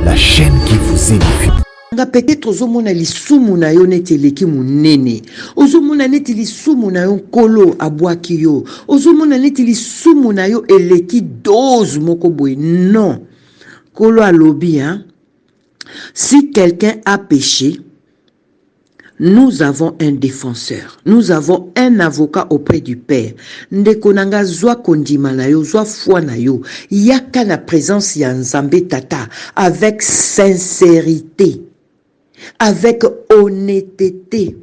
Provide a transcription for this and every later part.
la chaîne qui vous édifie. Peut-être ozomona lisumu na yo neti eleki munene, ozomona neti lisumu na yo nkolo abwaki yo, ozomona neti lisumu na yo eleki dose moko boye. Non, nkolo alobi, hein? Si quelqu'un a péché, nous avons un défenseur, nous avons un avocat auprès du Père. Ndeko nanga zwa kondima na yo, zwa foi na yo, yaka na présence ya Nzambe Tata avec sincérité, avec honnêteté.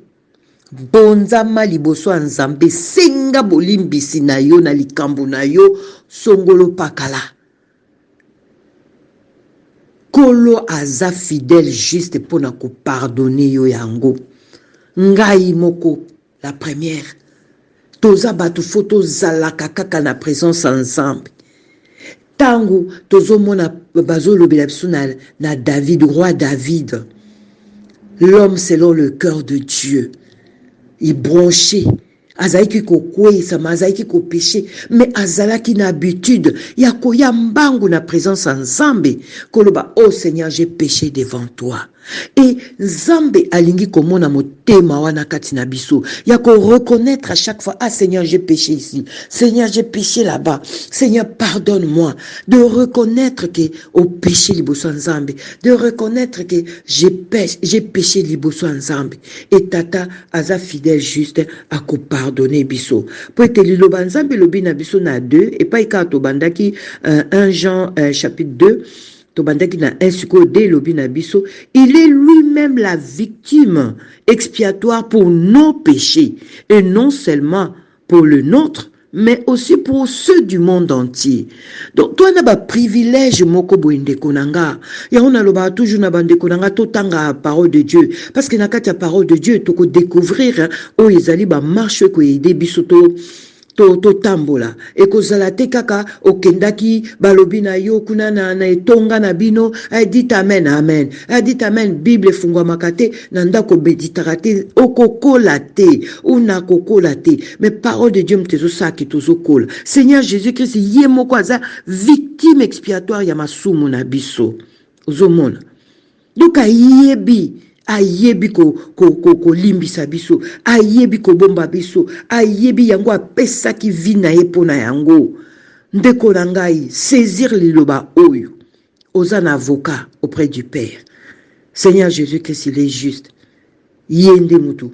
Bonzama liboso Nzambe, senga bolimbisi na yo na likambo na yo, songolo pakala. Kolo aza fidèle juste pour na ko pardonner yo yango. Ngai moko la première. Toza batu photo zalaka kaka na présence ensemble. Tango tozo mona bazo lobela biso na David, roi David. L'homme selon le cœur de Dieu. Il bronchait. Azaiki ko kwesa, azaiki ko péché, mais azalaki na habitude ya koya mbangu na présence ensemble. Koloba, oh Seigneur, j'ai péché devant toi. Et Nzambe alingi komona motema wana kati na biso ya ko reconnaître à chaque fois, ah Seigneur, j'ai péché ici, Seigneur, j'ai péché là-bas, Seigneur, pardonne-moi. De reconnaître que au péché liboso Nzambe, de reconnaître que j'ai péché liboso Nzambe. Et tata aza fidèle juste à ko pardonner biso. Po ete liloba Nzambe lobi na biso na 2 et pas ika to bandaki 1 Jean chapitre 2. Il est lui-même la victime expiatoire pour nos péchés, et non seulement pour le nôtre, mais aussi pour ceux du monde entier. Donc, toi, n'a pas privilège, moko boinde konanga. Ya on a loba toujours na bande konanga totanga parole de Dieu. Parce que na kati parole de Dieu, toko découvrir, oh, ezali ba marche ko ide bisoto. To tambola ekozala te kaka okendaki balobi na yo kuna na etonga na bino dit amen amen dit amen Bible fungwamaka te na ndako beditaka te okokola te una kokola te mais parole de Dieu mtezosaki tozokola. Seigneur Jésus-Christ ye moko aza victime expiatoire ya masumu na biso ozomona donc ayebi ko limbisa biso, ayebi ko bomba biso, ayebi yango apesaki vi na ye pona yango. Ndeko na ngai, saisir liloba oyo, oza na avocat auprès du Père. Seigneur Jésus-Christ, il est juste. Yende mutu,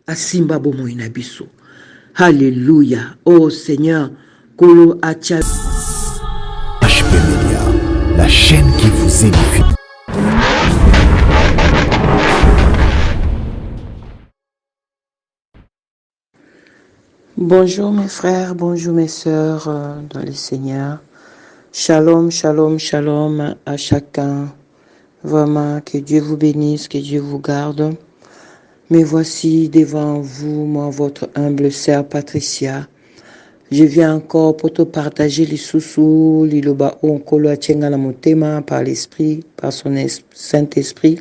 asimba bomo ina biso. Alléluia. Oh Seigneur, kolo acha. HP Media, la chaîne qui vous édifie. Bonjour mes frères, bonjour mes sœurs dans le Seigneur. Shalom, shalom, shalom à chacun. Vraiment, que Dieu vous bénisse, que Dieu vous garde. Me voici devant vous, moi, votre humble sœur Patricia. Je viens encore pour te partager les sous liloba onkolo achenga na motema par l'Esprit, par son Saint-Esprit,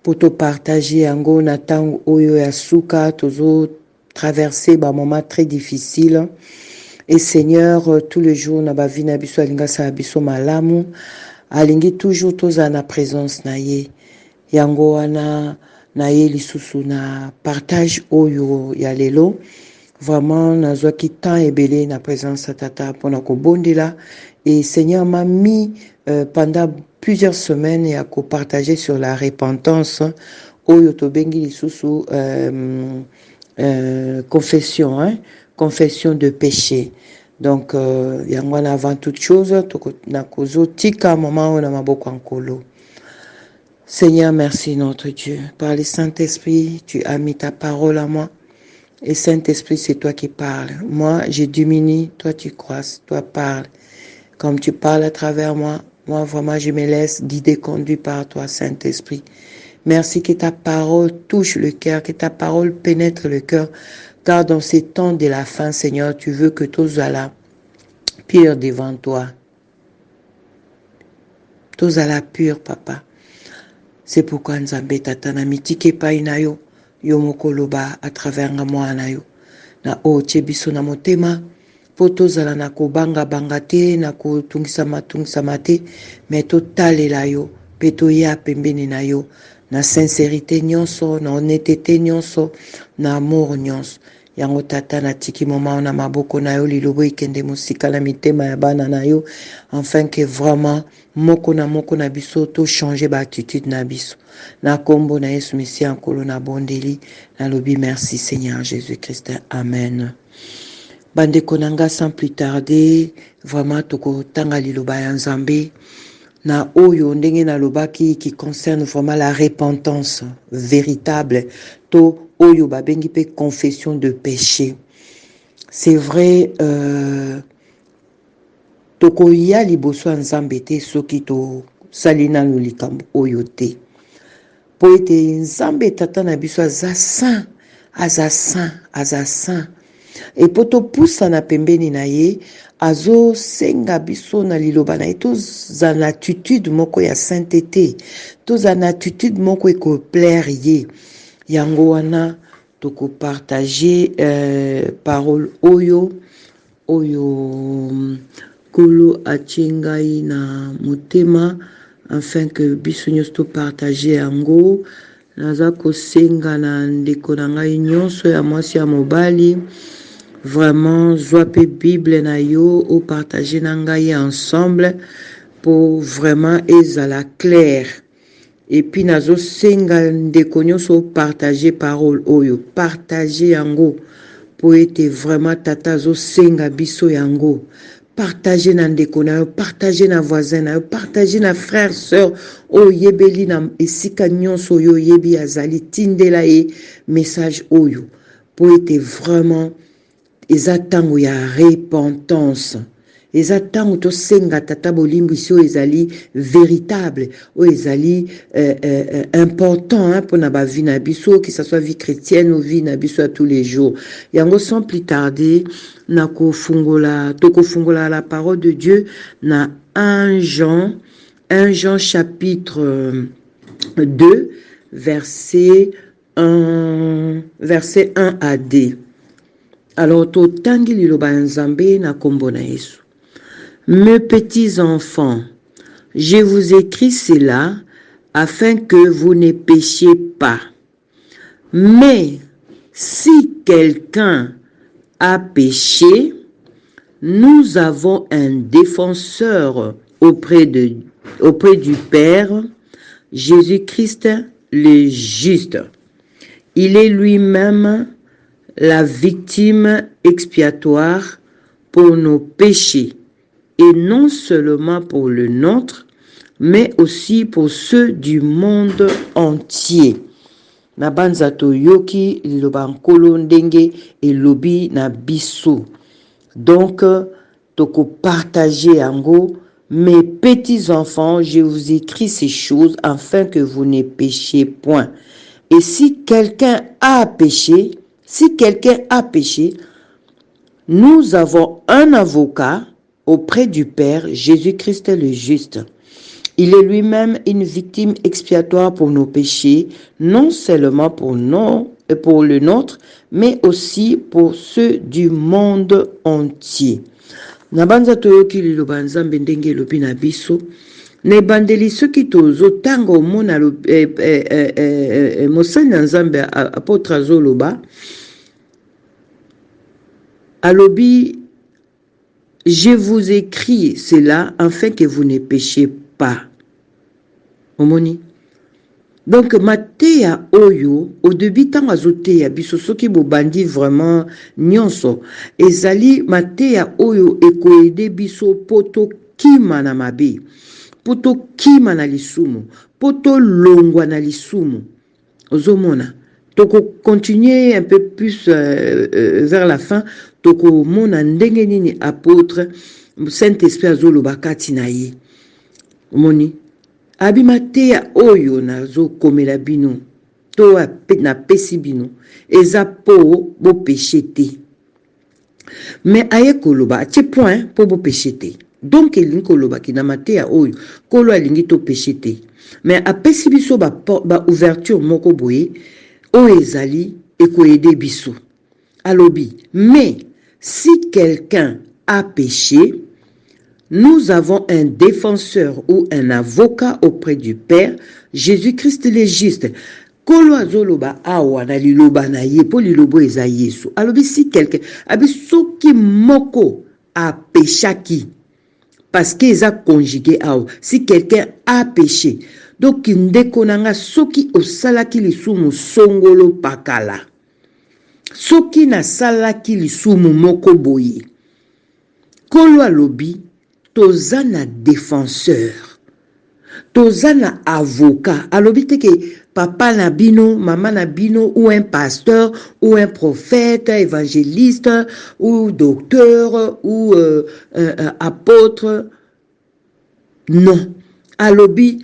pour te partager ango na tango oyo ya suka tozo traverser un moment très difficile. Et Seigneur, tout le jour, na bavi na biso alinga sa biso malamu, alingi toujours toza na présence na ye. Yango wana na ye lisusu na partage oyo ya lelo. Vraiment, na zwaki temps ebele na présence à tata pour na kobondela. Et Seigneur m'a mis pendant plusieurs semaines et à partager sur la repentance oyo to bengi lisusu confession, hein? Confession de péché. Donc, yangwana avant toute chose, nakozo tika moment on a maboko ankolo. Seigneur, merci notre Dieu. Par le Saint-Esprit, tu as mis ta parole à moi. Et Saint-Esprit, c'est toi qui parles. Moi, je diminue, toi tu croisses, toi parles. Comme tu parles à travers moi, moi vraiment je me laisse guider, conduit par toi, Saint-Esprit. Merci que ta parole touche le cœur, que ta parole pénètre le cœur. Car dans ces temps de la fin, Seigneur, tu veux que tous alla pur devant toi. Tous alla pur, Papa. C'est pourquoi Nzambe tatana mitike pa inayo, yo mokoloba à travers moi nayo. Na o chebiso na motema, poto zala na kobanga bangate, na ko tungisa mate, mais totalela yo. mpe toya pembeni na yo na sincérité nyonso, na honnêteté nyonso, na amour nyonso. Yango tata na tiki mama na maboko na yo lilobo ikende musika na mitema ya bana na yo, afin que vraiment moko na biso to changer ba attitude na biso. Na kombo na Yesu Messie ankolo na bondeli na lobi merci Seigneur Jésus-Christ. Amen. Bandeko nanga sans plus tarder, vraiment toko tanga liloba ya Nzambe na oyo ndenge na lobaki qui concerne vraiment la repentance véritable to oyo babengi pe confession de péché. C'est vrai, toko ya liboso ya Nzambe te soki to salina no likambo oyo te. Po ete Nzambe tata na biso aza saint, aza saint. Et po to pusa na pembeni na ye, azo senga biso na liloba na ye, toza na attitude moko ya sainteté, toza na attitude moko eko plaire ye. Yango wana toko partager parole oyo kolo achengai na motema, afin que biso nyonso to partager yango. Naza kosenga na ndeko na ngai nyonso ya mwasi ya mobali, vraiment zwa pe Bible na yo o partager na ngai ensemble pour vraiment ezala clair. Et puis nazo senga ndeko nyonso partager parole oyo, partager yango po ete vraiment tata zo senga biso yango. Partager na ndeko na yo, partager na voisin na yo, partager na frère, sœur, o yebeli na esika nyonso yo yebi azali tindela e message oyo. Po ete vraiment eza tango ya repentance. Eza tango to senga tata bolimbi si o ezali véritable, o ezali important pour na ba vie na biso, que ça soit vie chrétienne ou vie na biso à tous les jours. Yango sans plus tarder, toko fungola la parole de Dieu na 1 Jean chapitre 2 verset 1 à D. Alors to tangi liloba Nzambe na kombo na Yesu. Mes petits enfants, je vous écris cela afin que vous ne péchiez pas. Mais si quelqu'un a péché, nous avons un défenseur auprès du Père, Jésus-Christ le juste. Il est lui-même la victime expiatoire pour nos péchés, et non seulement pour le nôtre, mais aussi pour ceux du monde entier. Na banza to yoki liloba nkolo ndenge elobi na biso. Donc, toko partager yango. Mes petits enfants, je vous écris ces choses afin que vous ne péchiez point. Et si quelqu'un a péché, nous avons un avocat auprès du Père, Jésus-Christ le juste. Il est lui-même une victime expiatoire pour nos péchés, non seulement pour le nôtre, mais aussi pour ceux du monde entier. Nabanza toyoki liloba Nzambe ndenge lobi na biso, ne bandeli soki tozo tango mona mosali na Nzambe apôtre azoloba, alobi, je vous écris cela afin que vous ne péchiez pas. Omoni. Donc, Matéa Oyo, au début, tant azotea, biso soki bo bandi vraiment nyonso. Ezali Matéa Oyo ekoede biso poto kima na mabe. Poto kima na lisumu. Poto longwa na lisumu. Ozomona. Toko continuer un peu plus vers la fin. Toko mona ndenge nini apôtre Saint-Esprit azoloba kati na ye. Omoni. Abimatea oyo na zo komela bino. To na pesi bino. Eza po bo péché te. Mais aye koloba atie point po bo péché te. Donc elingi koloba ki na matea oyo kolo alingi to péché te. Mais apesi biso ba ouverture moko boye o ezali ekoyede biso. Alobi, mais si quelqu'un a péché, Nous avons un défenseur ou un avocat auprès du Père, Jésus-Christ le juste. Kolo azoloba awa na liloba na ye po lilobo eza Yesu. Alobi si quelqu'un abi soki moko a péchaki parce qu'ils a conjugué awa. Si quelqu'un a péché, donc ndeko nanga soki osalaki lisumu songolo pakala. Soki na salaki lisumu moko boye. Kolo alobi tozana défenseur. Tozana avocat. Alobi te ke papa na bino, maman na bino, ou un pasteur, ou un prophète, évangéliste, ou docteur, ou apôtre. Non. Alobi,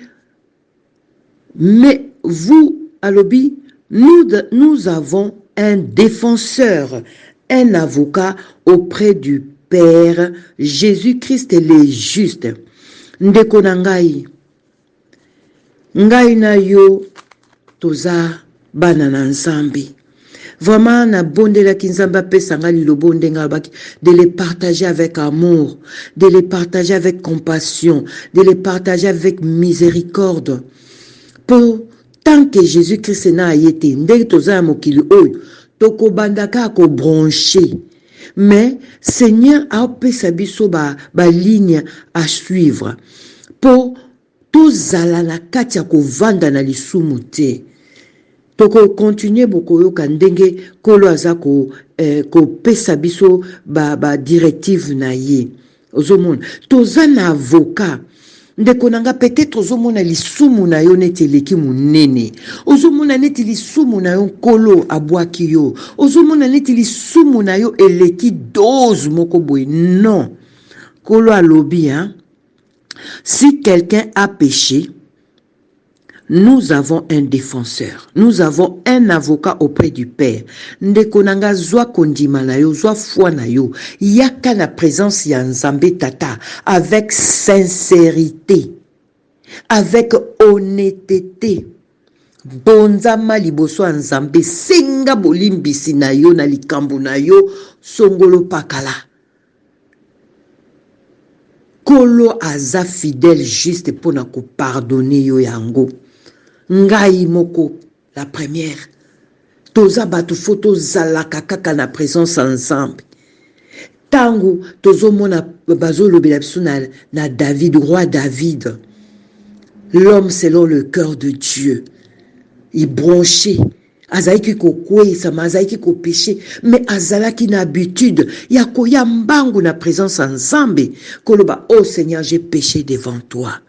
mais vous, alobi, nous avons un défenseur, un avocat auprès du Père, Jésus-Christ le juste. Ndeko na ngai. Ngai na yo toza bana na Nzambe. Vraiment na bondela ki Nzambe apesanga lilobo ndenga baki de les partager avec amour, de les partager avec compassion, de les partager avec miséricorde. Pour tant que Jésus-Christ na ayete ndenge toza mokili oyo toko bandaka ko brancher. Mais Seigneur a opesa biso ba ligne à suivre. Pour tozala na kati ya kovanda na lisumu te. Toko continuer bokoyoka ndenge kolo aza ko pesa biso ba directive na ye. Ozomona toza na avocat. Ndeko nanga peut-être ozomona lisumu na yo neti leki munene. Ozomona neti lisumu na yo kolo abwaki yo. Ozomona neti lisumu na yo eleki dose moko boy. Non. Kolo alobi hein. Si quelqu'un a péché, nous avons un défenseur. Nous avons un avocat auprès du Père. Ndeko nanga zwa kondima na yo, zwa foi na yo. Yaka na présence ya Nzambe tata avec sincérité, avec honnêteté. Bonzama liboso ya Nzambe senga bolimbisi na yo na likambo na yo songolo pakala. Kolo aza fidèle juste pour na ko pardonner yo yango. Ngai moko la première. Toza batu foto zalaka kaka na présence ensemble. Tango tozo mona bazo lobela biso na David, roi David. L'homme selon le cœur de Dieu. Il bronché. Azaiki ko kwesa, azaiki ko péché, mais azalaki na habitude ya koya mbangu na présence ensemble. Koloba, oh Seigneur, j'ai péché devant toi.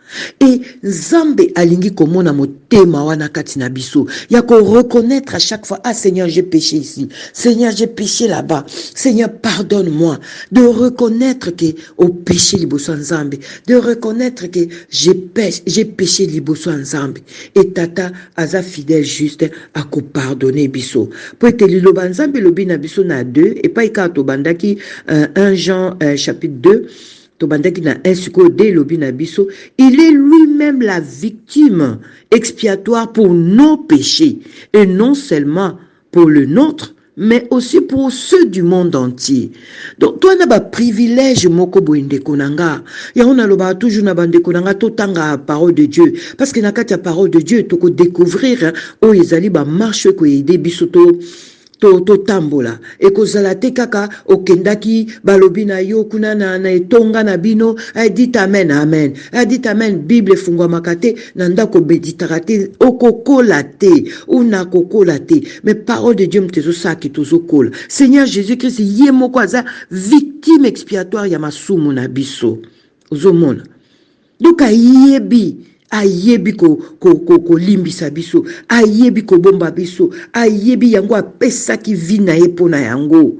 Et Nzambe alingi komona motema wana kati na biso. Ya ko reconnaître à chaque fois, ah Seigneur, j'ai péché ici. Seigneur, j'ai péché là-bas. Seigneur, pardonne-moi. De reconnaître que au péché liboso Nzambe, de reconnaître que j'ai péché liboso Nzambe. Et tata aza fidèle juste à ko pardonner biso. Pour te liloba Nzambe lobi na biso na 2 et pas ikato bandaki 1 Jean chapitre 2. Il est lui-même la victime expiatoire pour nos péchés, et non seulement pour le nôtre, mais aussi pour ceux du monde entier. Donc, toi, tu as un privilège, moko boinde konanga. Ya on a loba toujours na bande konanga to tanga parole de Dieu. Parce que na kati parole de Dieu, tu peux découvrir, oh, ils ba marche ko yede bisoto. To tambola ekozala te kaka okendaki balobi na yo kuna na etonga na bino dit amen amen dit amen bible fungwamaka te na ndako meditaka te okokola te una kokola te mais parole de Dieu mtezosaki tozokola. Seigneur Jésus-Christ ye moko aza victime expiatoire ya masumu na biso ozomona donc ayebi ko limbisa biso, ayebi ko bomba biso, ayebi yango apesaki vi na ye pona yango.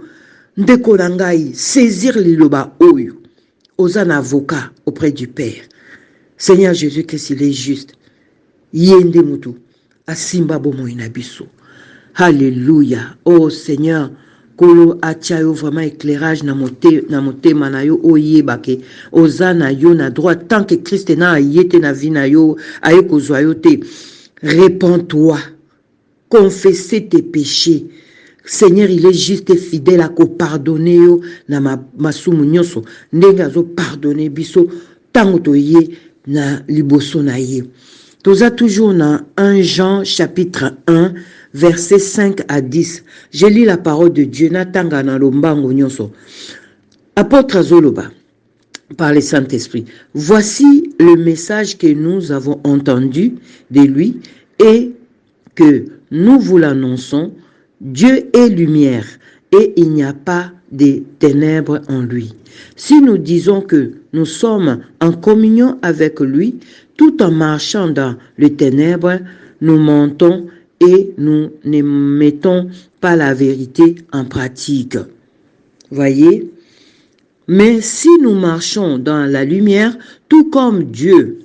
Ndeko na ngai, saisir liloba oyo, oza na avocat auprès du Père. Seigneur Jésus-Christ, il est juste. Yende mutu, asimba bomoi na biso. Alléluia. Oh Seigneur, kolo achayo vraiment éclairage na motema na yo oyebake oza na yo na droit tant que Christ na ayete na vie na yo aye kozwa yo te. Répands-toi, confessez tes péchés, Seigneur, il est juste et fidèle à pardonner yo na masumu nyonso ndenge azo pardonner biso tango toye na liboso na ye. Toza toujours dans 1 Jean chapitre 1 verset 5 à 10. Je lis la parole de Dieu na tanga na lombango nyonso. Apôtre Zoloba par le Saint-Esprit. Voici le message que nous avons entendu de lui et que nous vous l'annonçons. Dieu est lumière et il n'y a pas de ténèbres en lui. Si nous disons que nous sommes en communion avec lui, tout en marchant dans les ténèbres, nous mentons et nous ne mettons pas la vérité en pratique. Voyez? Mais si nous marchons dans la lumière, tout comme Dieu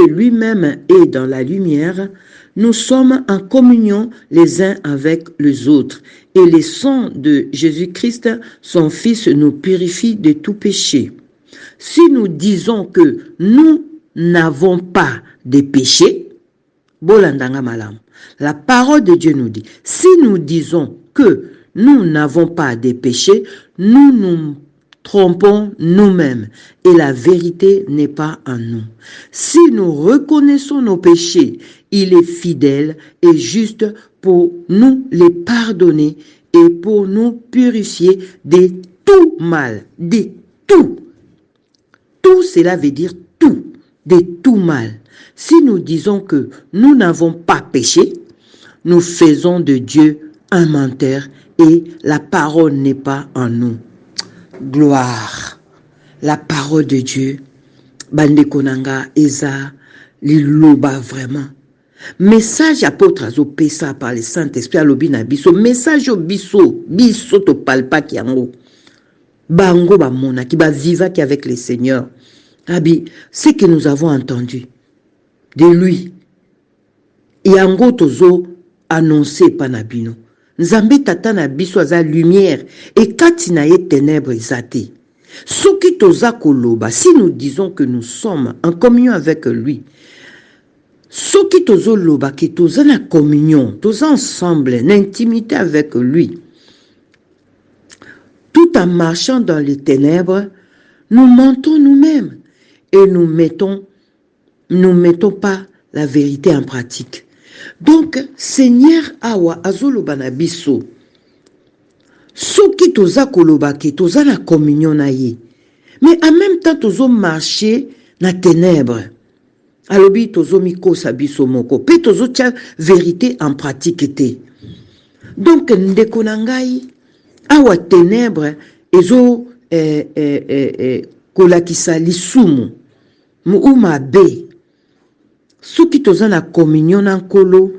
lui-même est dans la lumière, nous sommes en communion les uns avec les autres. Et le sang de Jésus-Christ, son Fils, nous purifie de tout péché. Si nous disons que nous n'avons pas de péché, la parole de Dieu nous dit, si nous disons que nous n'avons pas de péché, nous nous trompons nous-mêmes et la vérité n'est pas en nous. Si nous reconnaissons nos péchés, il est fidèle et juste pour nous les pardonner et pour nous purifier de tout mal, de tout. Tout cela veut dire tout, de tout mal. Si nous disons que nous n'avons pas péché, nous faisons de Dieu un menteur et la parole n'est pas en nous. Gloire. La parole de Dieu. Bande konanga eza liloba vraiment. Message apôtre azo pesa par le Saint-Esprit alobi na biso. Message au biso to palpa ki yango. Bango ba mona ki ba viva ki avec le Seigneur. Abi, ce que nous avons entendu de lui. Yango tozo annoncé panabino. Nzambe tata na biso aza lumière et kati na ye ténèbres ezate. Soki toza koloba, si nous disons que nous sommes en communion avec lui, soki tozo loba que toza na communion, toza ensemble, en intimité avec lui, tout en marchant dans les ténèbres, nous mentons nous-mêmes et nous mettons pas la vérité en pratique. Donc, Seigneur awa azoloba na biso. Soki toza koloba ke toza na communion na ye. Mais en même temps tozo marcher na ténèbres. Alobi tozo mikosa biso moko. Pe tozo tia vérité en pratique te. Donc ndeko na ngai awa ténèbres ezo kolakisa lisumu mu umabe. Soki toza na communion na nkolo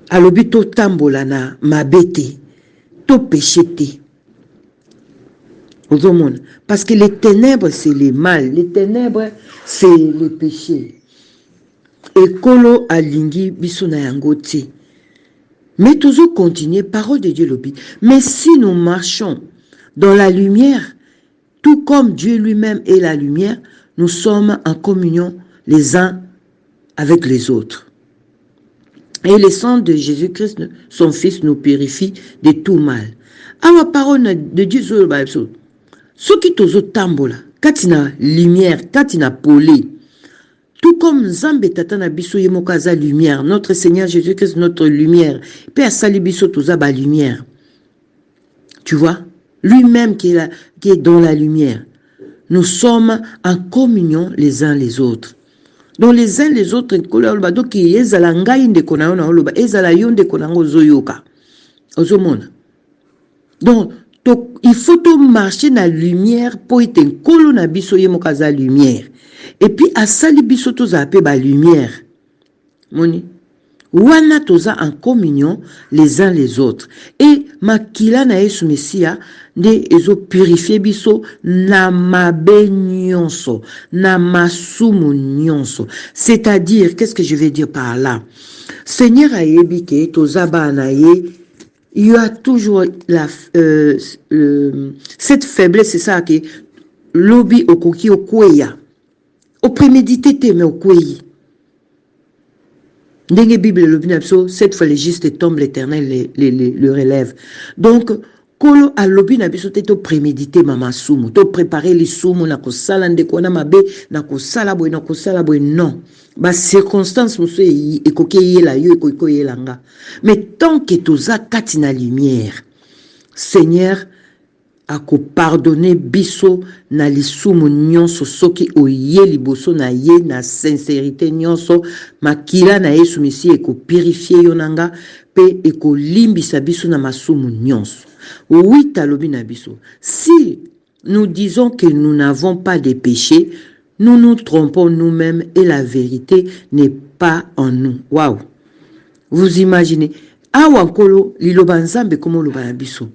alobi to tambola na mabete to péché te. Parce que les ténèbres c'est le mal, les ténèbres c'est le péché. Et kolo alingi biso na yango te. Mais toujours continuer parole de Dieu lobi. Mais si nous marchons dans la lumière, tout comme Dieu lui-même est la lumière, nous sommes en communion les uns avec les autres. Et le sang de Jésus-Christ, son Fils, nous purifie de tout mal. Awa parole de Dieu sur le Bible. Ce qui tozo tambola, katina lumière, katina polé. Tout comme Nzambe tatana biso yemokaza lumière, notre Seigneur Jésus-Christ, notre lumière. Père sali biso toza ba lumière. Tu vois, lui-même qui est dans la lumière. Nous sommes en communion les uns les autres. Donc les uns les autres, donc ezala ngai ndeko na yo na oloba, ezala yo ndeko na ngo zoyoka. Ozomona. Donc il faut tout marcher dans la lumière pour être nkolo na biso ye mokaza lumière. Et puis asali biso toza pe ba lumière. Moni. Wana toza en communion les uns les autres. Et makila na Yesu Messia de ezo purifier biso na mabe nyonso, na masumu nyonso. C'est-à-dire, qu'est-ce que je vais dire par là? Seigneur a yebike toza ba na ye, il y a toujours cette faiblesse, c'est ça que lobi okoki okweya. Au prémédité te mais okweyi. Ndenge Bible le binapso, cette fois les justes tombent, l'Éternel le relève. Donc, kolo alobi na biso te to préméditer mama sumu, to préparer les sumu na ko sala ndeko na mabe, na ko sala boy, non. Ba circonstance muso ekoke yela yo ekoko yelanga. Mais tant que toza kati na lumière, Seigneur ako pardonner biso na lisumu nyonso soki oye liboso na ye na sincérité nyonso makila na Yesu Mesi eko purifier yonanga pe eko limbisa biso na masumu nyonso. Oui, talobi na biso. Si nous disons que nous n'avons pas de péché, nous nous trompons nous-mêmes et la vérité n'est pas en nous. Waouh! Vous imaginez? Awa nkolo liloba nzambe komo loba na biso.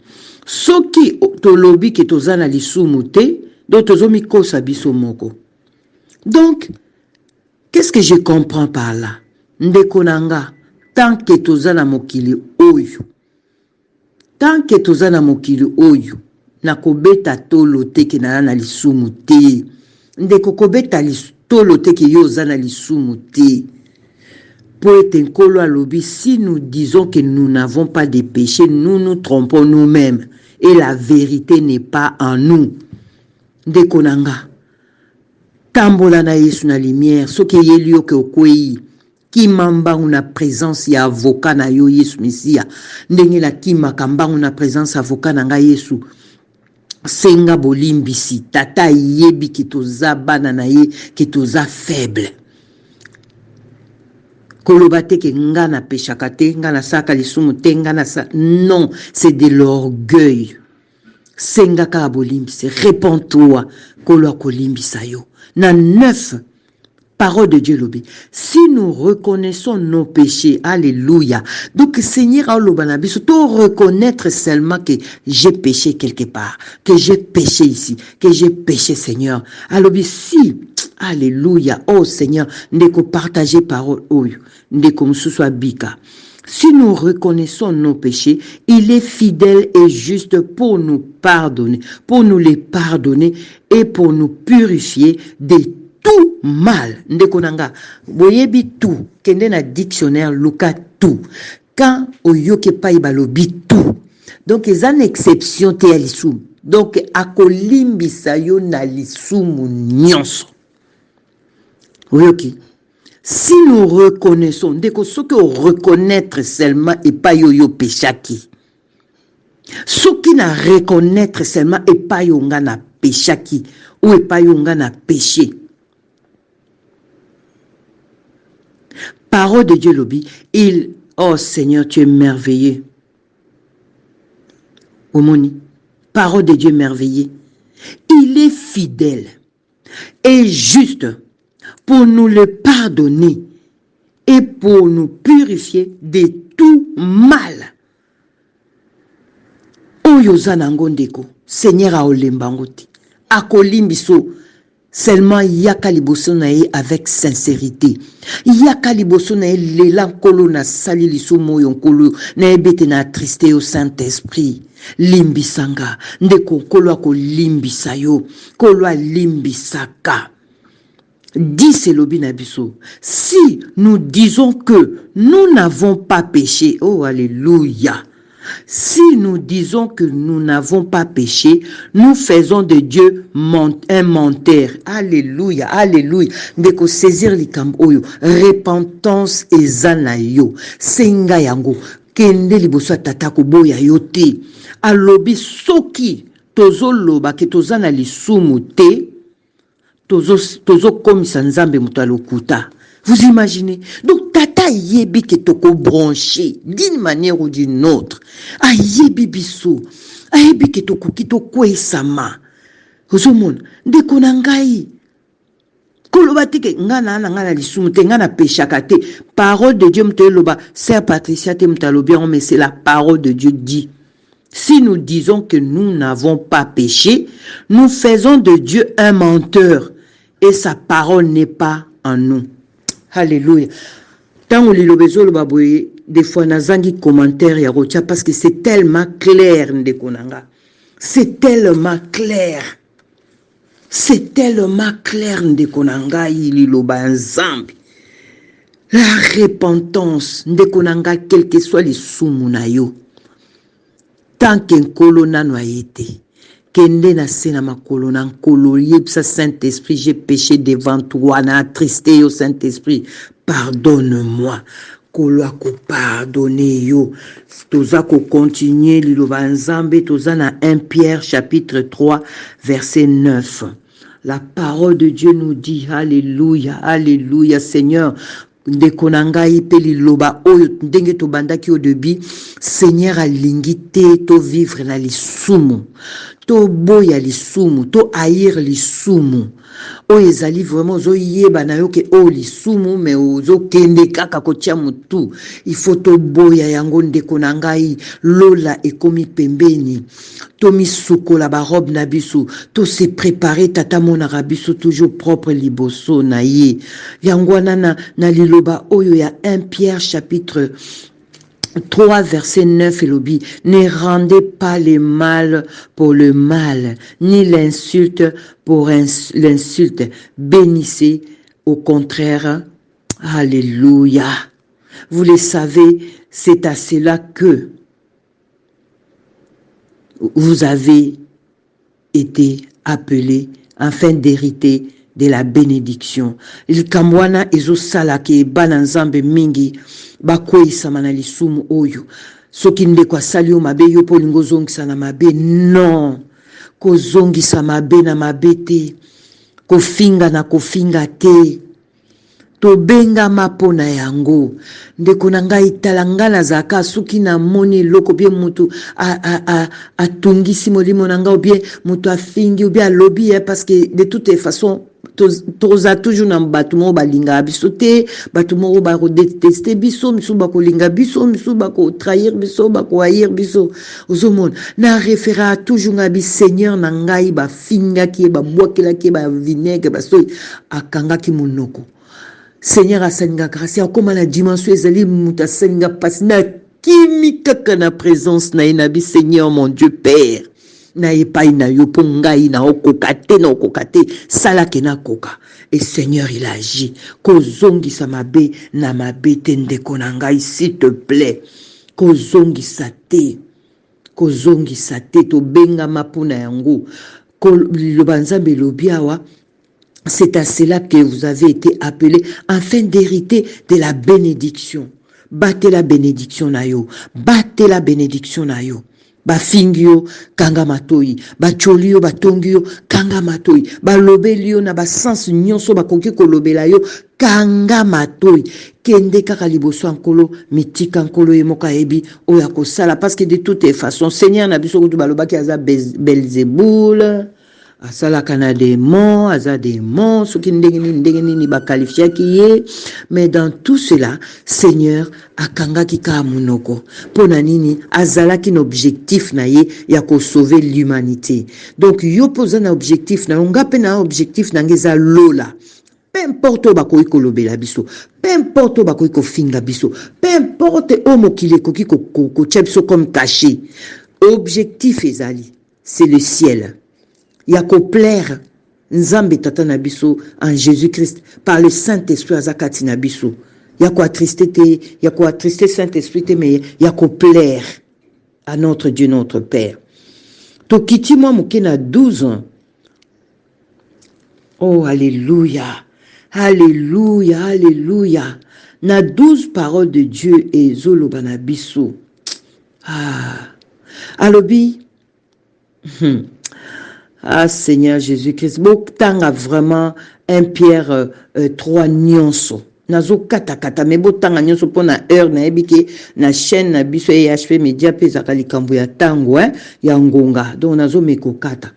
Soki tolobi ke tozana lisumu te, do tozomi kosa biso moko. Donc, qu'est-ce que je comprends par là? Ndeko nanga, tant que tozana mokili oyo, tant que tozana mokili oyo, nakobeta tolo te ke na lisumu te. Ndeko kobeta tolo te ke yo zana lisumu te. Poète Nkolo alobi, si nous disons que nous n'avons pas de péché, nous nous trompons nous-mêmes. Et la vérité n'est pas en nous. Ndeko nanga. Tambola na Yesu na lumière. Soki yelio ke okwei. Ki mamba una présence ya avocat na yo Yesu Mesia. Ndenge la ki makamba una présence avocat na nga Yesu. Senga bolimbisi. Tata yebi ki toza bana na ye. Ki toza faible. Kolobate ke nga na pechakate, nga na saka lisumu te, nga na sa... Non, c'est de l'orgueil. Senga ka abolimbise, réponds-toi, kolo akolimbisa yo. Na 9, parole de Dieu lobi. Si nous reconnaissons nos péchés, alléluia. Donc Seigneur alobanabiso, to reconnaître seulement que j'ai péché quelque part, que j'ai péché ici, que j'ai péché Seigneur. Alobi si, alléluia, oh Seigneur, ndeko partager parole oyo. Si nous reconnaissons nos péchés, il est fidèle et juste pour nous pardonner, pour nous les pardonner et pour nous purifier de tout mal. Ndekonanga, boyebi tout, kende na dictionnaire luka tout. Quand oyoke pa ibalobi tout. Donc ils ont exception te alisum. Donc akolimbisa yo na lisumu nyonso. Oyoki. Si nous reconnaissons, dès que ce que reconnaître seulement et pas yo péchaki. Ce qui n'a reconnaître seulement et pas yo na péchaki ou et pas yo na péché. Parole de Dieu lobi, oh Seigneur, tu es merveilleux. Omoni, parole de Dieu merveilleux. Il est fidèle et juste pour nous le pardonner et pour nous purifier de tout mal. Oyoza nangondeko, Seigneur a olembangoti, akolimbiso, seulement yaka liboso na ye avec sincérité. Yaka liboso na ye lela kolo na sali liso moyo nkolo na ebete na triste au Saint-Esprit. Limbisanga, ndeko kolo ako limbisa yo, kolo a limbisaka. Dis Nabiso, si nous disons que nous n'avons pas péché, oh alléluia, si nous disons que nous n'avons pas péché, nous faisons de Dieu un menteur. Alléluia, alléluia. Ndeko saisir likam oyo, repentance ezanayo, senga yango, kende liboso tatako boya yote, alobi soki tozo loba ke tozana lisumu te, tozo komisa nzambe muto alokuta. Vous imaginez? Donc tata yebi ke toko branché d'une manière ou d'une autre. A yebi biso. A yebi ke toko kito kwesama. Ozomona ndeko na ngai. Koloba teke ngana ngana lisumu te ngana pechaka te. Parole de Dieu mte loba. Sœur Patricia te mtalobia, mais c'est la parole de Dieu dit. Si nous disons que nous n'avons pas péché, nous faisons de Dieu un menteur et sa parole n'est pas en nous. Alléluia. Tant le baboye, des fois nazangi commentaire ya rocha parce que c'est tellement clair ndekonanga. C'est tellement clair. C'est tellement clair ndekonanga ili loba nzambi. La repentance, ndekonanga, quel que soit les sumunayo. Tant qu'un colonna n'a été, kende na sena makolo na nkolo yebsa Saint-Esprit, j'ai péché devant toi, na attristé au Saint-Esprit, pardonne-moi. Kolo ako pardonner yo. Toza ko continuer liloba nzambe, toza na 1 Pierre chapitre 3 verset 9. La parole de Dieu nous dit, alléluia, alléluia, Seigneur. Ndekonanga ipe liloba oyo ndenge to bandaki au début, Seigneur alingi te to vivre na lisumu, to boya lisumu, to haïr lisumu. Oyo ezali vraiment zo yeba na yo ke o lisumu mais ozo kende kaka kotia mutu. Il faut to boya yango ndekonanga i lola ekomi pembeni. To misukola ba robe na biso, to se préparer tata mona rabiso toujours propre liboso na ye. Yango na liloba oyo ya 1 Pierre chapitre 3 verset 9 et lobi, ne rendez pas le mal pour le mal, ni l'insulte pour l'insulte. Bénissez au contraire. Alléluia. Vous le savez, c'est à cela que vous avez été appelés afin d'hériter de la bénédiction. Il kamwana ezo salake bananzambe mingi bakwisa mana lisumu oyo. Soki ndeko asali yo mabe yo po lingo zongisa na mabe, non. Ko zongisa mabe na mabe te. Kofinga na kofinga te. To benga mapona yango. Ndeko na ngai talanga na zaka suki na moni loko bien mutu a tungisi molimo na ngai bien mutu a fingi ou bien lobby parce que de toutes les façons toza toujours na batumo balinga biso te, batumo ba ko détester biso, miso ba ko linga biso, miso ba ko trahir biso, ba ko haïr biso. Ozomon na référa toujours ngabi Seigneur na ngai ba finga ki ba bwakela ki ba vinaigre ba so akanga ki monoko. Seigneur asalinga grâce ya koma na dimension ezali muta salinga passe na kimi kaka na présence na inabi Seigneur mon Dieu Père. Na epai na yo po ngai na okokate na okokate salake na koka. Et Seigneur il agit. Kozongisa mabe na mabe te ndeko na ngai s'il te plaît. Kozongisa te. Kozongisa te to benga mapuna yango. Ko lobanzambe lobiawa. C'est à cela que vous avez été appelés afin d'hériter de la bénédiction. Battez la bénédiction na yo. Battez la bénédiction na yo. Ba fingio kanga matoi, ba cholio ba tongio kanga matoi, ba lobelio na ba sens nyonso ba koki ko lobela yo kanga matoi. Kende kaka liboso ankolo mitika ankolo emoka ebi oya ko sala parce que de toutes les façons Seigneur na biso kutu balobaki aza Belzéboul. Asala kana démon, aza démon, soki ndenge nini ba qualifier ki ye, mais dans tout cela, Seigneur akanga ki ka munoko. Pona nini azala ki objectif na ye ya ko sauver l'humanité. Donc yo posa na objectif na ngape na objectif na ngeza lola. Peu importe bako ikolobela biso, peu importe bako ikofinga biso, peu importe omokile koki ko tchepso comme caché. Objectif ezali, c'est le ciel. Ya ko plaire nzambe tata na biso en Jésus-Christ par le Saint-Esprit azakati na biso. Ya ko attrister te, ya ko attrister Saint-Esprit te, mais ya ko plaire à notre Dieu, notre Père. To kiti moi muke na 12 ans. Oh alléluia. Alléluia, alléluia. Na 12 paroles de Dieu et zoloba na biso. Ah. Alobi. Ah Seigneur Jésus-Christ, botanga vraiment 1 Pierre 3 nyonso. Nazo kata me botanga nyonso pona heure na ebike na chaîne na biso EHP Media pe zakali kambu ya tango ya ngonga. Donc nazo meko kata.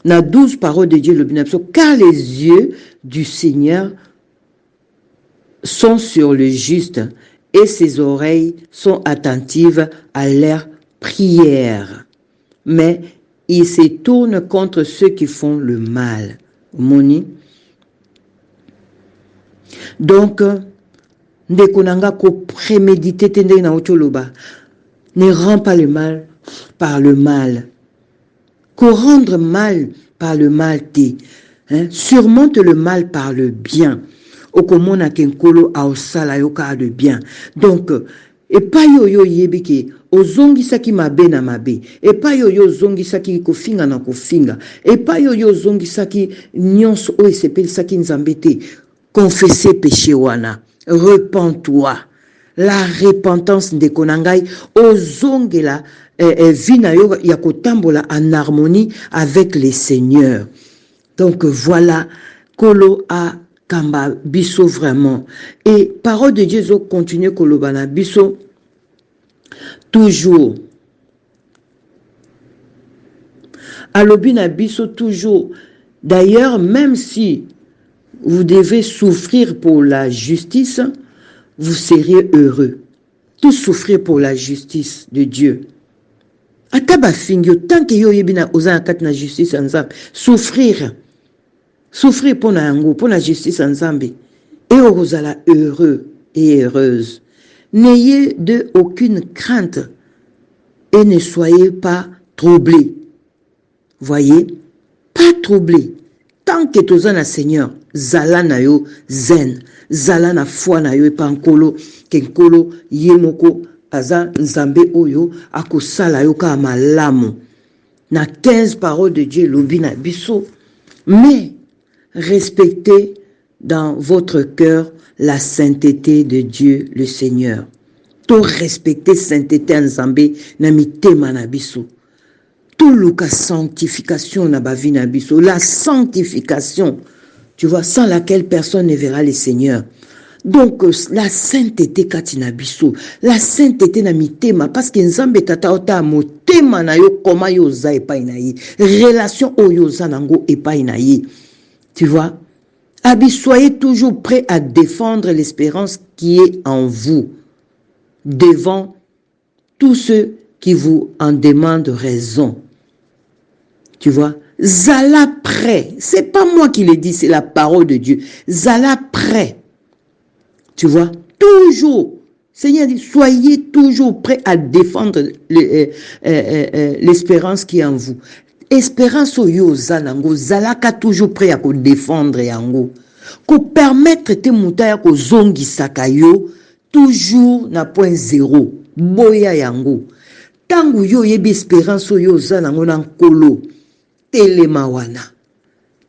Na 12 paroles de Dieu le binapso, car les yeux du Seigneur sont sur le juste et ses oreilles sont attentives à leurs prières. Mais il se tourne contre ceux qui font le mal. Moni. Donc, ndekonanga ko préméditer tende na ocholoba. Ne rend pas le mal par le mal. Ko rendre mal par le mal te. Surmonte le mal par le bien. okomona kenkolo aosala yo ka de bien. Donc epai oyo yebi ke ozongisaki mabe na mabe, epai oyo ozongisaki kofinga na kofinga, epai oyo ozongisaki nyonso oyo esepelisaki nzambe te, confesser péché wana, repens-toi. La repentance ndeko na ngai ozongela vie na yo ya kotambola en harmonie avec le Seigneur. Donc voilà, kolo a kamba biso vraiment. Et parole de Dieu continue koloba na biso toujours. Alobi na biso toujours. D'ailleurs, même si vous devez souffrir pour la justice, vous seriez heureux. Tout souffrir pour la justice de Dieu. Ataba fingyo, tant que yo yebina oza kat na justice ensemble, souffrir. Souffrir pour na yango, pour la justice ensemble. Et ozala heureux et heureuse. N'ayez de aucune crainte et ne soyez pas troublés. Voyez, pas troublés. Tant que tu es Seigneur, zala na yo zen, zala na foi na yo epankolo, kenkolo yemoko aza nzambe oyo akosala yo ka malamu. Na 15 paroles de Dieu lobi na biso, mais respectez dans votre cœur la sainteté de Dieu le Seigneur. To respecter sainteté nzambe na mitema na biso. Tout la sanctification na bavi na biso, la sanctification, tu vois, sans laquelle personne ne verra le Seigneur. Donc la sainteté katina biso, la sainteté na mitema, parce que nzambe tata ota motema na yo koma yo za epai na ye, relation oyo za nango epai na ye. Tu vois, soyez toujours prêts à défendre l'espérance qui est en vous devant tous ceux qui vous en demandent raison. Tu vois, zala prêt. C'est pas moi qui le dis, c'est la parole de Dieu. Zala prêt. Tu vois, toujours. Seigneur dit, soyez toujours prêts à défendre l'espérance qui est en vous. Espérance oyo zanango, zalaka toujours prêt à ko défendre yango. Ko permettre te mutaya ko zongi sakayo toujours na point zéro. Boya yango. Tangu yo yebi espérance oyo zanango na nkolo. Telemawana.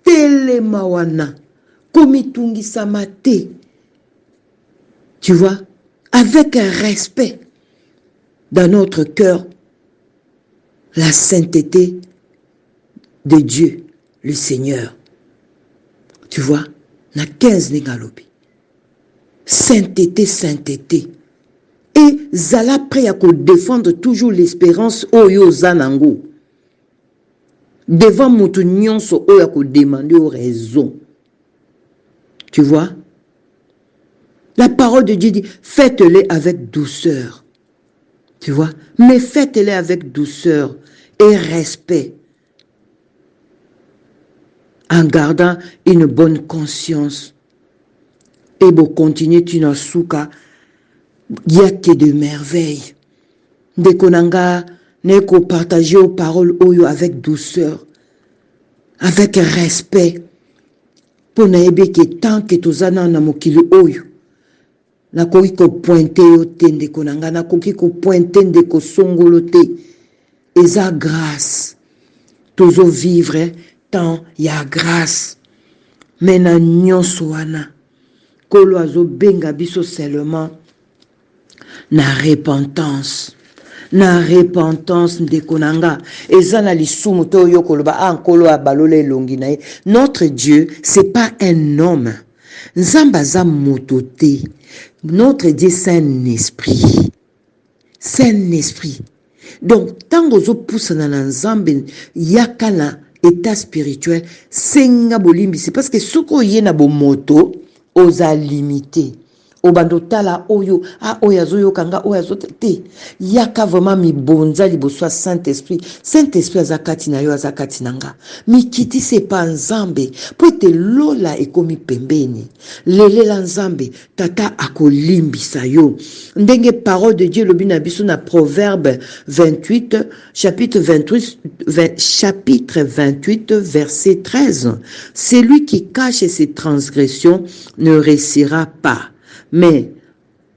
Telemawana. Komitungi samate. Tu vois, avec un respect dans notre cœur, la sainteté de Dieu, le Seigneur. Tu vois, na 15 négalobi. Sainteté, sainteté. Et zala prêt à défendre toujours l'espérance oyo zanango. Devant mon nyonso oyo ko demander aux raisons. Tu vois? La parole de Dieu dit, faites-les avec douceur. Tu vois? Mais faites-les avec douceur et respect. En gardant une bonne conscience. Et pour continuer, tu n'as souka, il n'y a que de merveilles. Dès qu'on a partager aux paroles oyo avec douceur, avec respect. Pour n'aimer que tant que tu as na mokili oyo. Na koki ko pointe yo te ndeko nanga, na koki ko pointe ndeko songolo te. Eza grâce. Tozo vivre tant ya grâce. Mena nyonso wana. Kolo azo benga biso seulement na repentance. Na repentance ndeko nanga. Eza na lisumu to yo koloba ankolo abalole longi na ye. Notre Dieu, c'est pas un homme. Nzamba za motote. Notre Dieu, c'est un esprit. C'est un esprit. Donc, tant que vous poussez dans l'ensemble, il y a qu'un état spirituel, c'est parce que ce qu'on y a dans moto, osa limité, obando tala oyo oyo azoyo kanga oyo azote yaka vraiment mi bonza liboso Saint-Esprit azakati na yo azakati nanga mikiti se pa nzambe po te lola ekomi pembeni lelela nzambe tata akolimbisa yo ndenge parole de Dieu lobi na biso na Proverbe 28 chapitre 28 verset 13 celui qui cache ses transgressions ne réussira pas mais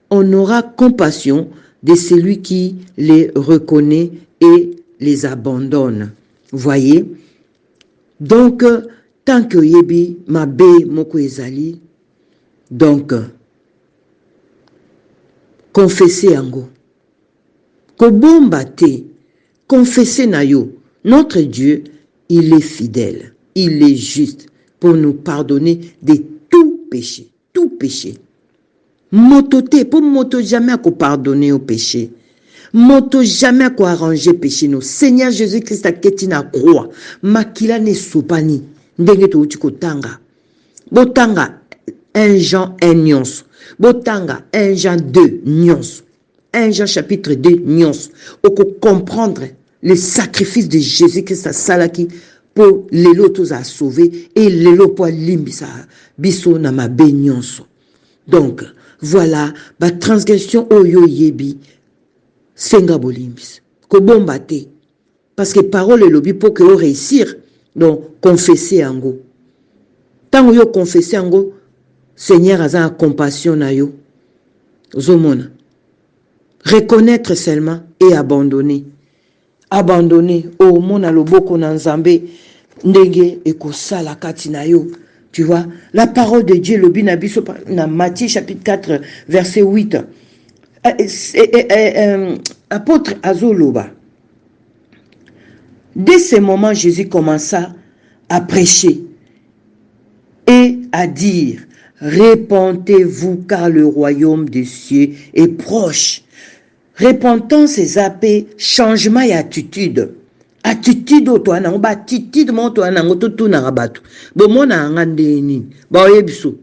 on aura compassion de celui qui les reconnaît et les abandonne. Voyez? Donc, tant que yebi mabe moko ezali, donc, confessez ango. Kobomba te, confessez na yo. Notre Dieu, il est fidèle, il est juste pour nous pardonner de tout péché, tout péché. Moto te, pour moto jamais à pardonner au péché. Moto jamais à arranger péché. Nous, Seigneur Jésus-Christ a keti na croix. Makila ne soupani. Ndenge to uti kotanga. Botanga 1 Jean 1 nyons. Botanga 1 Jean 2 nyons. 1 Jean chapitre 2 nyons. Oko comprendre le sacrifice de Jésus-Christ à salaki pour les lotos à sauver et les lotos pour limbisa biso na mabe nyonso. Donc, voilà, ba transgression oyo yebi senga bolimbis. Ko bombate. Parce que parole et lobby pour que vous réussir. Donc, confessez ango. Tant que vous confessez ango, Seigneur a la compassion na yo. Zomona. Reconnaître seulement et abandonner. Abandonner. Oh, mon aloboko na nzambe. Ndenge eko sala kati na yo. Tu vois, la parole de Dieu, le binabiso, dans Matthieu chapitre 4, verset 8. Apôtre Azoloba. Dès ce moment, Jésus commença à prêcher et à dire, répentez-vous car le royaume des cieux est proche. Repentance et zappé, changement et attitude. Attitude au toi na ba attitude mon toi na ngoto na rabatu bo mona ngande ni ba yebiso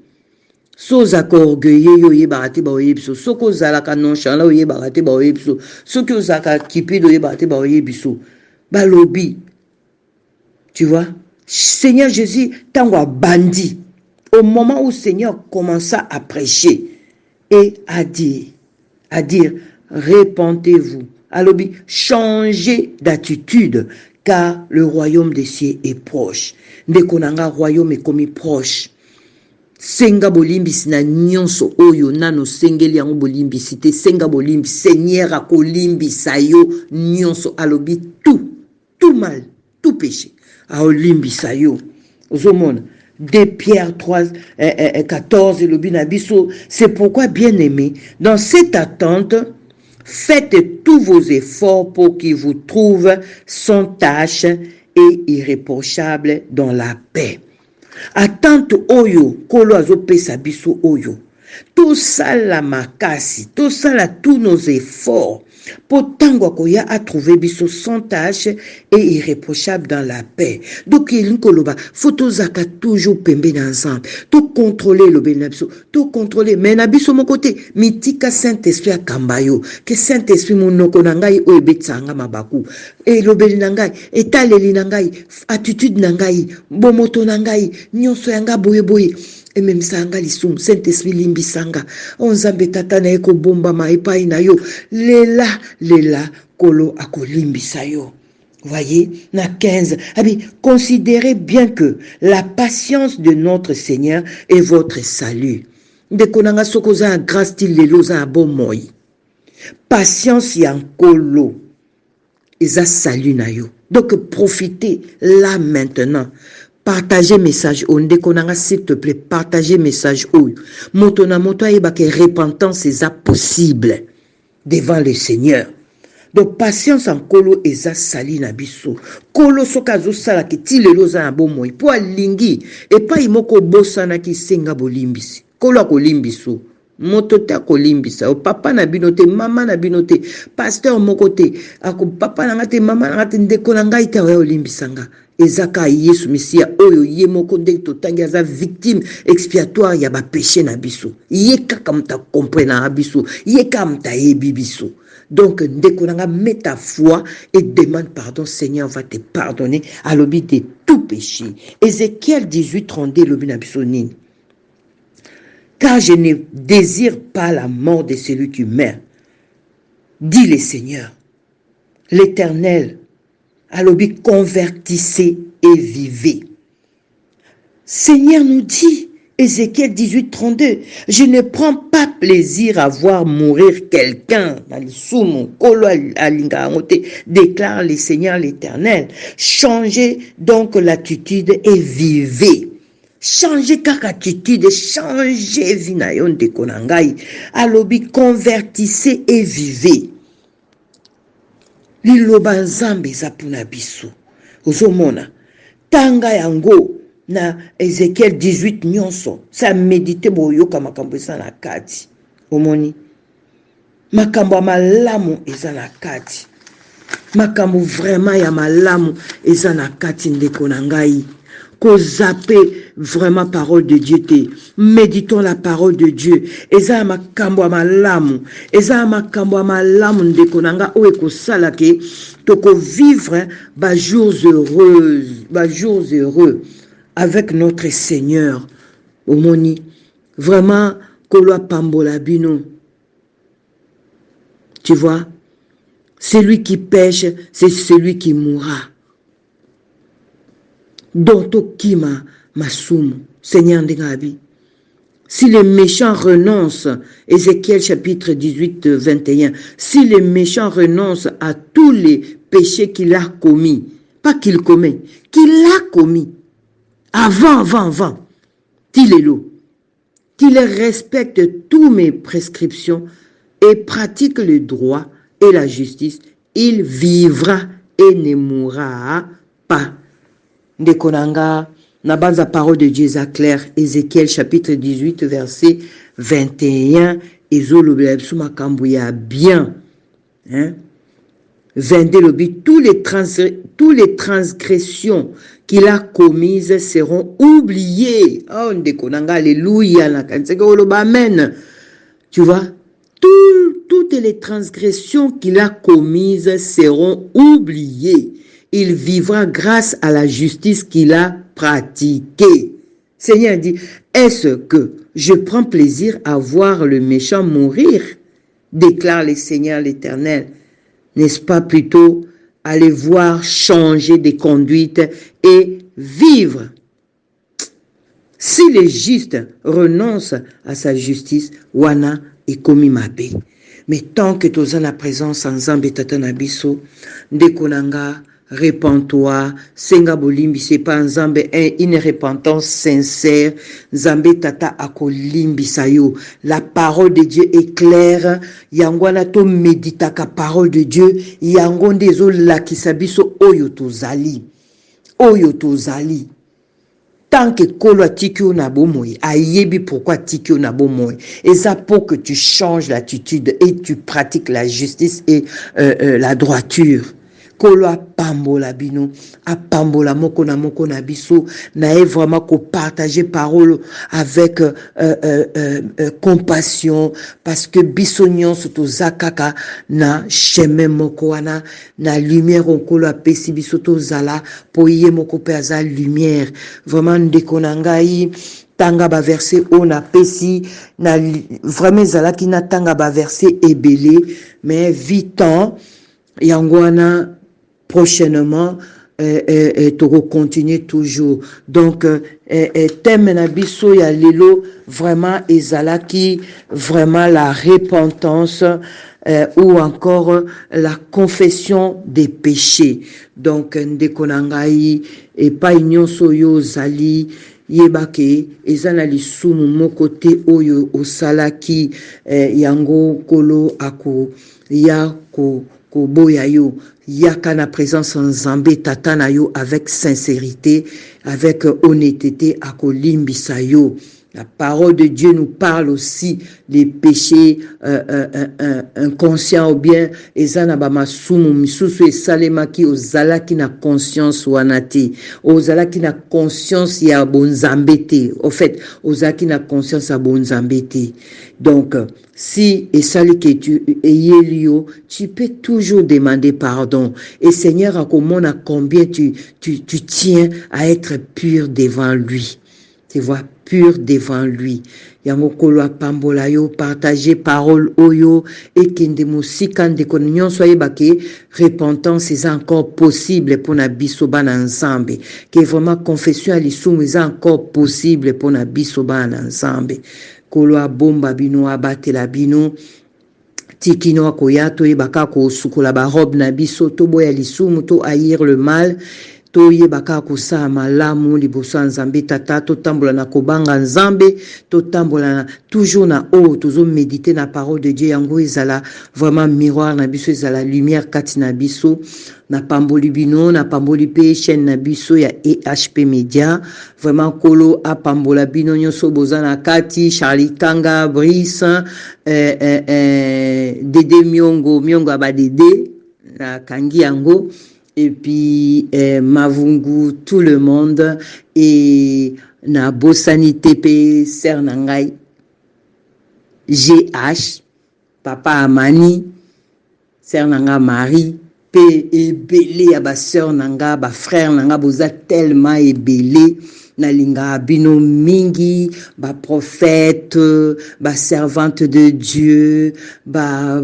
so za ko orgueilleux yo yebate ba yebiso so ko zala ka nonchalant yo yebate ba yebiso so ko zaka kipido yebate ba yebiso ba lobi. Tu vois, Seigneur Jésus tangwa bandi au moment où Seigneur commença à prêcher et à dire répentez-vous. Alors, changez d'attitude, car le royaume des cieux est proche. Ndekonanga royaume est comme proche. Senga bolimbisi na nyonso oyo nano sengeli yango bolimbisi te senga bolimbi Seigneur akolimbisa yo nyonso alobi tout mal, tout péché. Aolimbisa yo. Ozomona 2 Pierre 3, 14 le binabiso. C'est pourquoi, bien aimé, dans cette attente, faites tous vos efforts pour qu'il vous trouve sans tâche et irréprochable dans la paix. Attente oyo, kolo azopesa biso oyo. Tout ça la makasi, tout ça la tous nos efforts. Pour tango koya a trouvé biso sans tâche et irréprochable dans la paix. Donc il nkoloba, photo zaka toujours pembe ensemble. Tout contrôler le benabso, tout contrôler. Mais nabiso mon côté, mitika Saint-Esprit a kambayo, que Saint-Esprit monoko nangai o ebetsanga mabaku. Et le belinangai, etaleli nangai, attitude nangai, bomoto nangai, nyonso yanga boye boye. Et même sanga lisum Saint-Esprit limbisanga on zambe tata na eko bomba maipai na yo lela kolo akolimbisa yo. Voyez, na 15. Considérez bien que la patience de notre Seigneur est votre salut. De konanga sokoza un grand style lelo za bon moi. Patience y kolo eza salut na yo. Donc profitez là maintenant. Partagez message onde konanga s'il te plaît, partagez message oyo. Moto na moto ayeba ke repentance eza possible devant le Seigneur. Donc patience en kolo eza sali na biso. Kolo soka zo sala ke ti lelo za bon moi po alingi et pas imoko bosana ki senga bolimbisi. Kolo akolimbisi. moto te akolimbisa yo, papa na bino te, mama na bino te, pasteur moko te, papa na nga te, mama na nga te, ndeko na ngai te oya olimbisa nga. Ezaka Yesu Mesia oyo ye moko nde totangi aza victime expiatoire ya ba péché na biso. Ye kaka muta comprendre na biso, ye kaka muta yebi biso. Donc, ndeko nanga, mets ta foi et demande pardon. Seigneur va te pardonner à l'objet de tout péché. Ézéchiel 18, 32, l'objet nini. Car je ne désire pas la mort de celui qui meurt. Dit le Seigneur, l'Éternel, à l'objet convertissez et vivez. Seigneur nous dit, Ézéchiel 18, 32, je ne prends pas plaisir à voir mourir quelqu'un. Déclare le Seigneur l'Éternel. Changez donc l'attitude et vivez. Changez kaka attitude, changez vinayon de konangai. Alobi convertissez et vivez. Liloba nzambe zapuna biso. Ozomona. Tanga yango. Na Ézéchiel 18 nyonso sa méditer boyoka makambo eza na kati omoni makambo malamu eza na kati makambo vraiment ya malamu eza na kati ndeko na ngai ko zappe vraiment parole de Dieu te méditons la parole de Dieu eza makambo malamu ndeko na nga o ko sala ke toko vivre ba jours heureux avec notre Seigneur. Omoni, vraiment, Koloa Pambola Bino. Tu vois, celui qui pêche, c'est celui qui mourra. Donto Kima Masumu, Seigneur Ndengabi. Si les méchants renoncent, Ézéchiel chapitre 18, 21, si les méchants renoncent à tous les péchés qu'il a commis, pas qu'il commet, qu'il a commis, avant, qu'il respecte toutes mes prescriptions et pratique le droit et la justice, il vivra et ne mourra pas. Ndekonanga, na banza parole de Dieu est claire, Ézéchiel chapitre 18, verset 21, Ezolobela Suma Kambuya bien. Hein? 22 lobby, toutes les transgressions qu'il a commises seront oubliées. Oh, ndekonanga, alléluia, amen. Tu vois, toutes les transgressions qu'il a commises seront oubliées. Il vivra grâce à la justice qu'il a pratiquée. Seigneur dit, est-ce que je prends plaisir à voir le méchant mourir? Déclare le Seigneur l'Éternel. N'est-ce pas plutôt aller voir changer de conduite et vivre? Si le juste renonce à sa justice, wana et komi mabe. Mais tant que tu es en la présence en Zambé Tatanabiso, Ndekonanga, répands-toi, Senga Bolimbi, c'est pas un Zambé, une repentance sincère, Zambé Tata Akolimbi Sayo. La parole de Dieu est claire, Yangwana to méditaka parole de Dieu, Yangonde zo lakisabiso oyo tozali. Tant que kolo tikyo na bomoy, ayebi pourquoi tikyo na bomoy. Et ça pour que tu changes l'attitude et tu pratiques la justice et la droiture. Kolo apambola bino, apambola moko na biso, na vraiment ko partager parole avec compassion, parce que biso nyonso tozakaka na chemin moko wana, na lumière on kolo apesi biso tozala, po ye moko pe aza lumière. Vraiment ndekonangai, tanga ba verset on a pesi, na vraiment zalaki na tanga ba verset ebele, mais vitant, yangwana, prochainement, tu continuer toujours. Donc, thème nabiso ya lelo, vraiment, ezalaki, vraiment la repentance, ou encore la confession des péchés. Donc, ndekonangai, et pas nyonso yo zali, yebake, ezana lisumu mokote oyo osalaki, yango kolo ako, ya ko boya yo, yaka na présence en Zambé tatana yo avec sincérité, avec honnêteté, ako limbisa yo. La parole de Dieu nous parle aussi des péchés inconscients ou bien ezana ba masumu misusu esalemaki ozalaki na conscience wanati ozalaki na conscience ya bonzambe te. Au fait, ozalaki na conscience ya bonzambe te. Donc si esali que tu eyelio, tu peux toujours demander pardon. Et Seigneur akomona combien tu tiens à être pur devant lui. Tu vois, pur devant lui. Yango kolo pambola yo, partager parole oyo, et kende musika ndeko nyonso yebake, repentance est encore possible pour na biso bana nzambe. Que vraiment confession à l'isumu est encore possible pour na biso bana nzambe. Kolo bomba bino abate la bino. Tikino akoya to yebaka ko sukola ba robe na biso to boya lisumu to haïr le mal. Toye baka kusa malamu liboso nzambe tata to tambola na kobanga nzambe to tambola toujours na tozo méditer na parole de Dieu yango ezala vraiment miroir na biso ezala lumière kati na biso na pamboli bino na pamboli pe chaîne na biso ya EHP Media vraiment kolo a pambola bino nyonso bozana kati Charlie Kanga Brice Dede Miongo abadede na kangi yango. Et puis Mavungu, tout le monde, et na Bossani TP, Sœur Nangai, GH, Papa Amani, Sœur Nanga Marie, P ebele ba Sœur Nanga, ba frère Nanga, boza tellement ebele, na linga bino mingi, ba prophète, ba servante de Dieu, ba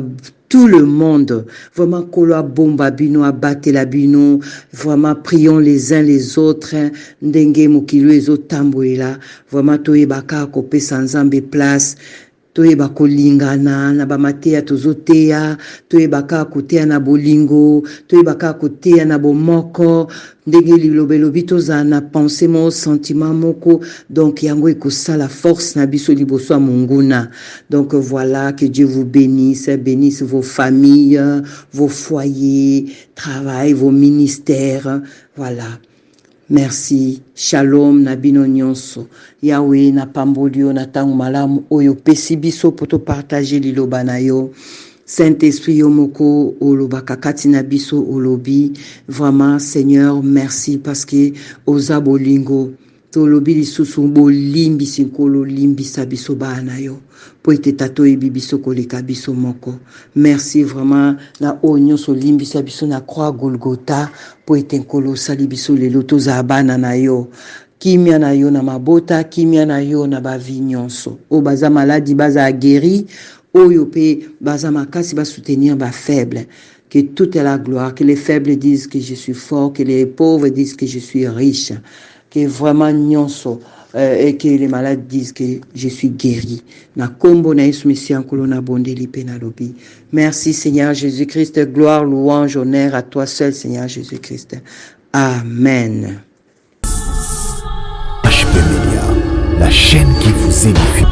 tout le monde, vraiment kolo bomba bino abate la bino, vraiment prions les uns les autres, ndenge mokilo ezotambolela, vraiment toyebaka kopesa nzambe place, toyeba kolingana na bamateya tozoteya, toyebaka koteya na bolingo, toyebaka koteya na bomoko, ndenge lilobelobi toza na pensée mo sentiment moko, donc yango ekosala force na biso liboso ya monguna. Donc voilà, que Dieu vous bénisse, bénisse vos familles, vos foyers, travail, vos ministères, voilà. Merci. Shalom na bino nyonso. Yahweh na pambolio na tangu malamu oyo pesi biso poto partager liloba na yo. Saint-Esprit yomoko olobaka kati na biso olobi. Vraiment Seigneur, merci parce que oza bolingo tolobi lisusu bolimbi sinkolo limbisa biso bana yo. Po ete tato ebi biso koleka biso moko. Merci vraiment na onyoso limbisa biso na croix Golgotha po ete nkolo sali biso lelo toza bana na yo. Kimia na yo na mabota, kimia na yo na bavi nyonso. O baza maladi baza guéri, oyo pe baza makasi ba soutenir ba faible. Que toute est la gloire, que les faibles disent que je suis fort, que les pauvres disent que je suis riche. Que vraiment nyonso et que les malades disent que je suis guéri. Na kombo na Yesu Messie ankolo na bondeli pe na lobi. Merci Seigneur Jésus-Christ, gloire, louange, honneur à toi seul Seigneur Jésus-Christ. Amen. HP Media, la chaîne qui vous édifie.